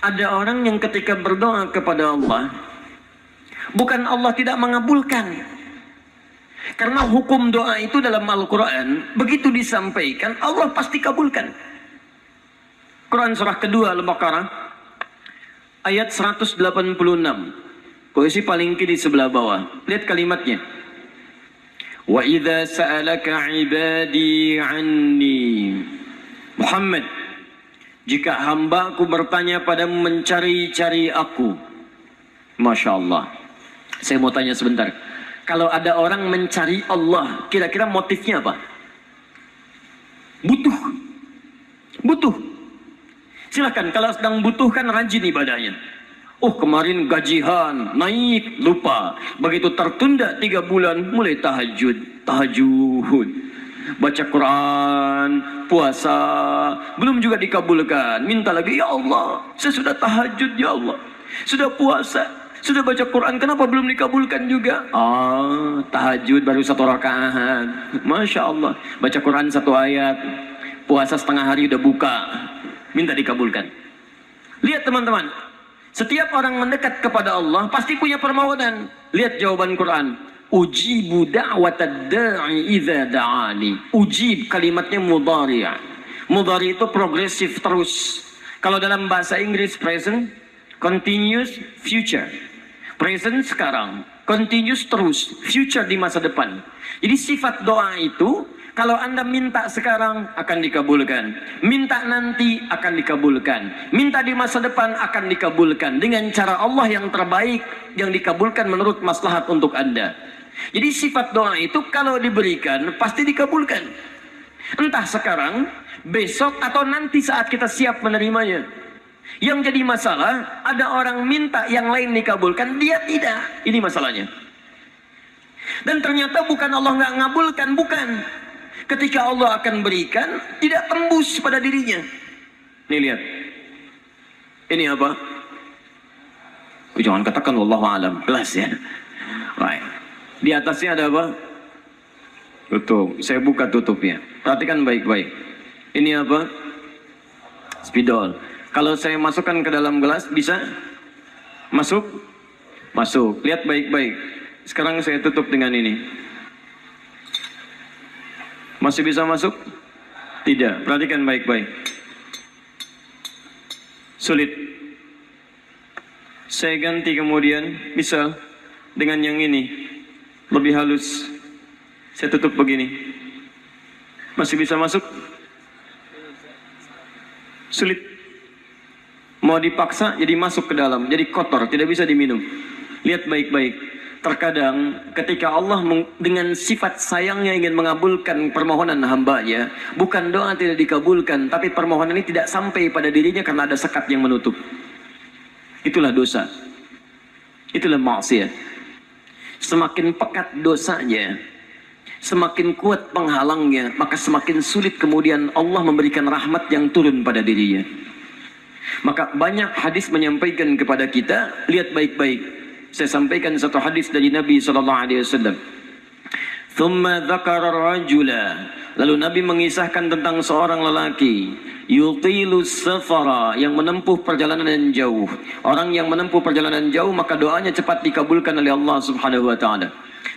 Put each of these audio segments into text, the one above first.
Ada orang yang ketika berdoa kepada Allah, bukan Allah tidak mengabulkan. Karena hukum doa itu dalam Al-Quran, begitu disampaikan, Allah pasti kabulkan. Quran surah kedua Al-Baqarah, ayat 186. Posisi paling kiri sebelah bawah. Lihat kalimatnya. Wa idza sa'alaka 'ibadi 'anni. Muhammad, jika hamba-Ku bertanya padamu mencari-cari Aku. Masya Allah. Saya mau tanya sebentar. Kalau ada orang mencari Allah, kira-kira motifnya apa? Butuh. Butuh. Silakan, kalau sedang butuh kan rajin ibadahnya. Oh, kemarin gajian, naik, lupa. Begitu tertunda 3 bulan, mulai tahajud. Baca Quran, puasa, belum juga dikabulkan. Minta lagi, ya Allah, saya sudah tahajud, ya Allah. Sudah puasa, sudah baca Quran, kenapa belum dikabulkan juga? Tahajud baru 1 rakaat. Masya Allah, baca Quran 1 ayat, puasa setengah hari udah buka, minta dikabulkan. Lihat teman-teman, setiap orang mendekat kepada Allah pasti punya permohonan. Lihat jawaban Quran. Ujibu da'watad da'i idza da'ani. Ujib kalimatnya mudhari'. Mudhari' itu progresif terus. Kalau dalam bahasa Inggris present, continuous, future. Present sekarang, continuous terus, future di masa depan. Jadi sifat doa itu, kalau Anda minta sekarang akan dikabulkan, minta nanti akan dikabulkan, minta di masa depan akan dikabulkan dengan cara Allah yang terbaik, yang dikabulkan menurut maslahat untuk Anda. Jadi sifat doa itu kalau diberikan pasti dikabulkan. Entah sekarang, besok atau nanti saat kita siap menerimanya. Yang jadi masalah, ada orang minta yang lain dikabulkan, dia tidak. Ini masalahnya. Dan ternyata bukan Allah nggak ngabulkan, bukan. Ketika Allah akan berikan, tidak tembus pada dirinya. Nih lihat. Ini apa? Jangan katakan wallahu alam, kelas ya. Baik. Di atasnya ada apa? Tutup. Saya buka tutupnya. Perhatikan baik-baik. Ini apa? Spidol. Kalau saya masukkan ke dalam gelas, bisa? Masuk? Masuk. Lihat baik-baik. Sekarang saya tutup dengan ini. Masih bisa masuk? Tidak. Perhatikan baik-baik. Sulit. Saya ganti kemudian, bisa dengan yang ini. Lebih halus. Saya tutup begini. Masih bisa masuk? Sulit. Mau dipaksa jadi masuk ke dalam, jadi kotor, tidak bisa diminum. Lihat baik-baik. Terkadang ketika Allah dengan sifat sayangnya ingin mengabulkan permohonan hambanya, bukan doa tidak dikabulkan, tapi permohonan ini tidak sampai pada dirinya karena ada sekat yang menutup. Itulah dosa. Itulah maksiat. Semakin pekat dosanya, semakin kuat penghalangnya, maka semakin sulit kemudian Allah memberikan rahmat yang turun pada dirinya. Maka banyak hadis menyampaikan kepada kita, lihat baik-baik. Saya sampaikan satu hadis dari Nabi SAW. Thumma dzakara rajula. Lalu Nabi mengisahkan tentang seorang lelaki, yutilu safara, yang menempuh perjalanan yang jauh. Orang yang menempuh perjalanan jauh, maka doanya cepat dikabulkan oleh Allah Subhanahu wa taala.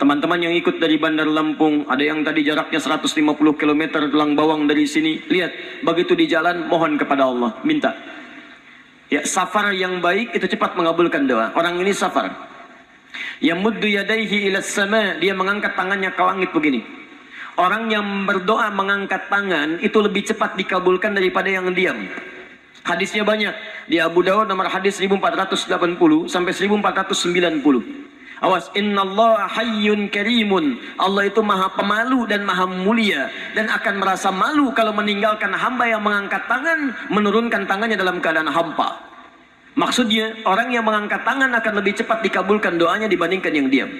Teman-teman yang ikut dari Bandar Lampung, ada yang tadi jaraknya 150 km tulang bawang dari sini. Lihat, begitu di jalan mohon kepada Allah, minta. Ya, safar yang baik itu cepat mengabulkan doa. Orang ini safar. Yamuddu yadaihi ila sama, dia mengangkat tangannya ke langit begini. Orang yang berdoa mengangkat tangan itu lebih cepat dikabulkan daripada yang diam. Hadisnya banyak. Di Abu Dawud nomor hadis 1480 sampai 1490. Awas, innallaha hayyun karimun. Allah itu maha pemalu dan maha mulia, dan akan merasa malu kalau meninggalkan hamba yang mengangkat tangan, menurunkan tangannya dalam keadaan hampa. Maksudnya, orang yang mengangkat tangan akan lebih cepat dikabulkan doanya dibandingkan yang diam.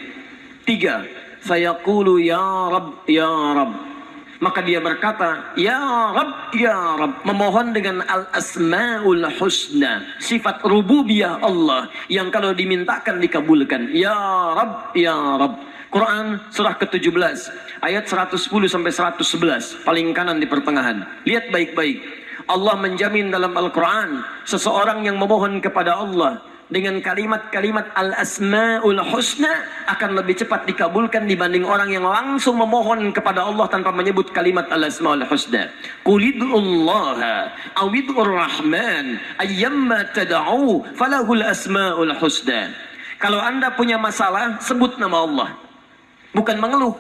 3. Fayaqulu ya Rabb, ya Rabb. Maka dia berkata, ya Rabb, ya Rabb. Memohon dengan al-asma'ul husna. Sifat rububiyah Allah yang kalau dimintakan dikabulkan. Ya Rabb, ya Rabb. Quran surah ke-17 ayat 110 sampai 111, paling kanan di pertengahan. Lihat baik-baik. Allah menjamin dalam Al-Quran, seseorang yang memohon kepada Allah dengan kalimat-kalimat al-asma'ul husna akan lebih cepat dikabulkan dibanding orang yang langsung memohon kepada Allah tanpa menyebut kalimat al-asma'ul husna. Qulid'ullaha awid'ur rahman ayyamma tad'u falahul asma'ul husna. Kalau Anda punya masalah, sebut nama Allah, bukan mengeluh,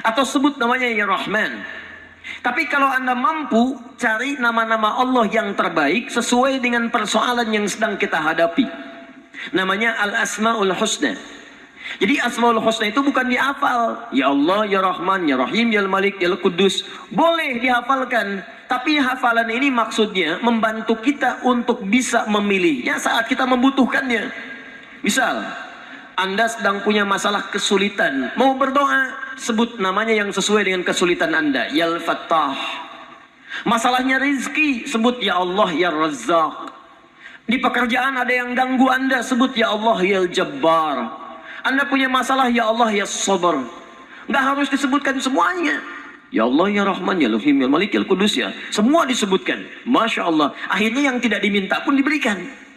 atau sebut namanya ya Rahman. Tapi kalau Anda mampu, cari nama-nama Allah yang terbaik sesuai dengan persoalan yang sedang kita hadapi. Namanya Al-Asma'ul Husna. Jadi Asma'ul Husna itu bukan dihafal. Ya Allah, Ya Rahman, Ya Rahim, Ya Malik, Ya Qudus. Boleh dihafalkan. Tapi hafalan ini maksudnya membantu kita untuk bisa memilihnya saat kita membutuhkannya. Misal, Anda sedang punya masalah kesulitan, mau berdoa, sebut namanya yang sesuai dengan kesulitan Anda. Ya Al-Fattah. Masalahnya rizki, sebut Ya Allah Ya Razzaq. Di pekerjaan ada yang ganggu Anda, sebut Ya Allah Ya Jabbar. Anda punya masalah, Ya Allah Ya Sabar. Nggak harus disebutkan semuanya. Ya Allah Ya Rahman, Ya Rahim, Ya Malik, Ya Qudus, ya. Semua disebutkan. Masya Allah. Akhirnya yang tidak diminta pun diberikan.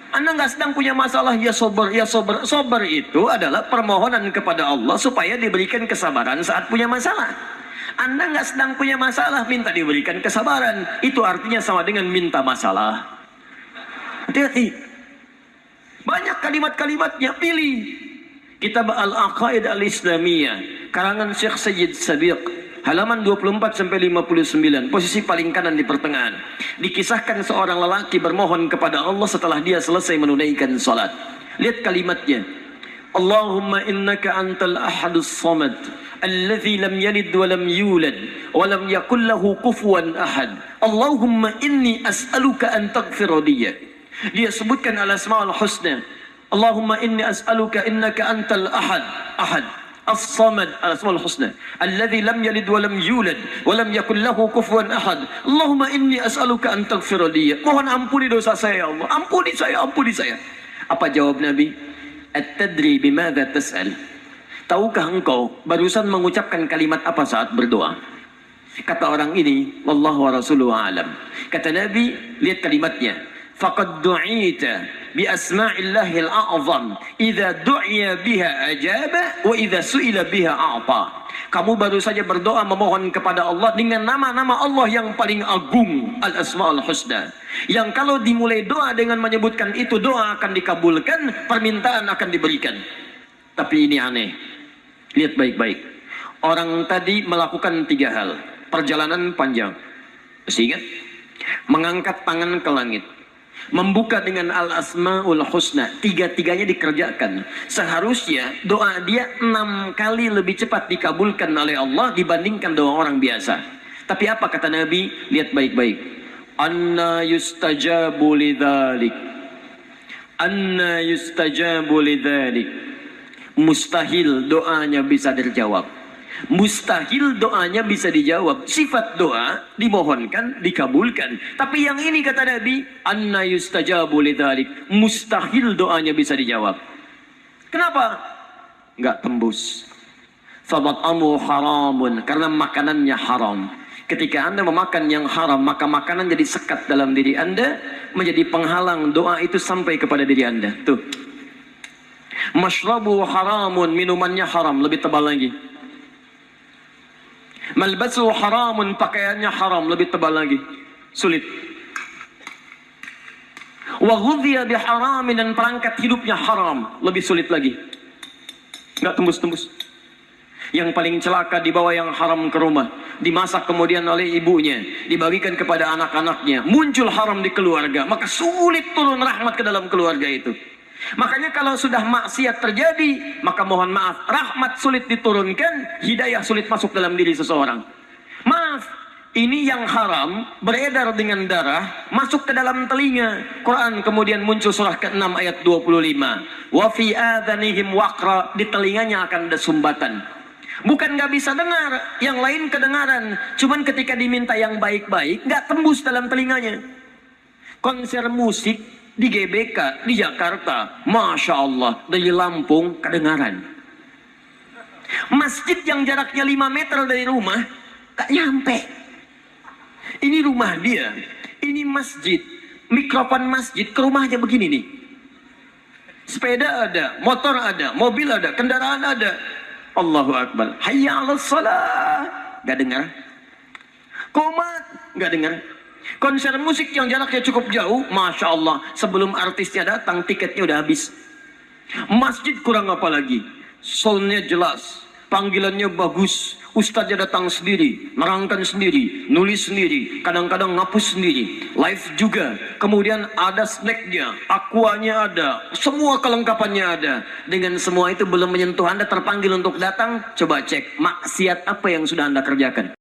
Anda nggak sedang punya masalah, ya sober, ya sober. Sober itu adalah permohonan kepada Allah supaya diberikan kesabaran saat punya masalah. Anda nggak sedang punya masalah, minta diberikan kesabaran. Itu artinya sama dengan minta masalah. Hati-hati. Banyak kalimat-kalimatnya, pilih. Kitab Al-Aqaid Al-Islamiyah, karangan Syekh Sayyid Sabiq, halaman 24-59, posisi paling kanan di pertengahan. Dikisahkan seorang lelaki bermohon kepada Allah setelah dia selesai menunaikan salat. Lihat kalimatnya. Allahumma innaka antal ahadus samad, alladhi lam yalid wa lam yulad, wa lam yakul lahu kufuwan ahad. Allahumma inni as'aluka an taghfira liya. Dia sebutkan al-asma'ul husna. Allahumma inni as'aluka innaka antal ahad, ahad. As-Samad, al-Asmaul Husna, alladzi lam yalid wa lam yulad wa lam yakul lahu kufuwan ahad. Allahumma inni as'aluka an taghfira li. Mohon ampuni dosa saya ya Allah. Ampuni saya, ampuni saya. Apa jawab Nabi? At-tadri bimadza tas'al? Tahukah engkau barusan mengucapkan kalimat apa saat berdoa? Kata orang ini, wallahu wa rasuluhu a'lam. Kata Nabi, lihat kalimatnya. Faqad du'ita bi asma'illahil a'zam idza du'iya biha ajaba wa idza su'ila biha a'ta. Kamu baru saja berdoa memohon kepada Allah dengan nama-nama Allah yang paling agung, Al-Asma'ul Husna, yang kalau dimulai doa dengan menyebutkan itu, doa akan dikabulkan, permintaan akan diberikan. Tapi ini aneh. Lihat baik-baik. Orang tadi melakukan 3 hal. Perjalanan panjang. Masih ingat? Mengangkat tangan ke langit, membuka dengan Al-Asma'ul Husna, 3-tiganya dikerjakan. Seharusnya doa dia 6 kali lebih cepat dikabulkan oleh Allah dibandingkan doa orang biasa. Tapi apa kata Nabi? Lihat baik-baik. Anna yustajabu lidzalik. Anna yustajabu lidzalik. Mustahil doanya bisa terjawab. Mustahil doanya bisa dijawab. Sifat doa dimohonkan, dikabulkan. Tapi yang ini kata Nabi, anna yustajabu lidzalik. Mustahil doanya bisa dijawab. Kenapa? Enggak tembus. Famat'amu haramun, karena makanannya haram. Ketika Anda memakan yang haram, maka makanan jadi sekat dalam diri Anda, menjadi penghalang doa itu sampai kepada diri Anda. Tuh. Mashrabu haramun, minumannya haram, lebih tebal lagi. Malbasu haramun, pakaiannya haram, lebih tebal lagi. Sulit. Wa ghudhiya biharamin, dan perangkat hidupnya haram, lebih sulit lagi. Enggak tembus-tembus. Yang paling celaka, dibawa yang haram ke rumah, dimasak kemudian oleh ibunya, dibagikan kepada anak-anaknya, muncul haram di keluarga, maka sulit turun rahmat ke dalam keluarga itu. Makanya kalau sudah maksiat terjadi, maka mohon maaf, rahmat sulit diturunkan, hidayah sulit masuk dalam diri seseorang. Maaf, ini yang haram beredar dengan darah masuk ke dalam telinga. Quran kemudian muncul surah ke-6 ayat 25. Wa fi adhanihim waqra, di telinganya akan ada sumbatan. Bukan nggak bisa dengar, yang lain kedengaran. Cuman ketika diminta yang baik-baik, nggak tembus dalam telinganya. Konser musik di GBK, di Jakarta, Masya Allah, dari Lampung kedengaran. Masjid yang jaraknya 5 meter dari rumah, gak nyampe. Ini rumah dia, ini masjid, mikrofon masjid ke rumahnya begini nih. Sepeda ada, motor ada, mobil ada, kendaraan ada. Allahu Akbar. Hayya 'alas shalah. Gak dengar. Komat, gak dengar. Konser musik yang jaraknya cukup jauh, Masya Allah. Sebelum artisnya datang, tiketnya udah habis. Masjid kurang apa lagi? Soundnya jelas, panggilannya bagus. Ustadznya datang sendiri, nerangkan sendiri, nulis sendiri, kadang-kadang ngapus sendiri, live juga. Kemudian ada snacknya, aquanya ada, semua kelengkapannya ada. Dengan semua itu belum menyentuh Anda terpanggil untuk datang, coba cek maksiat apa yang sudah Anda kerjakan.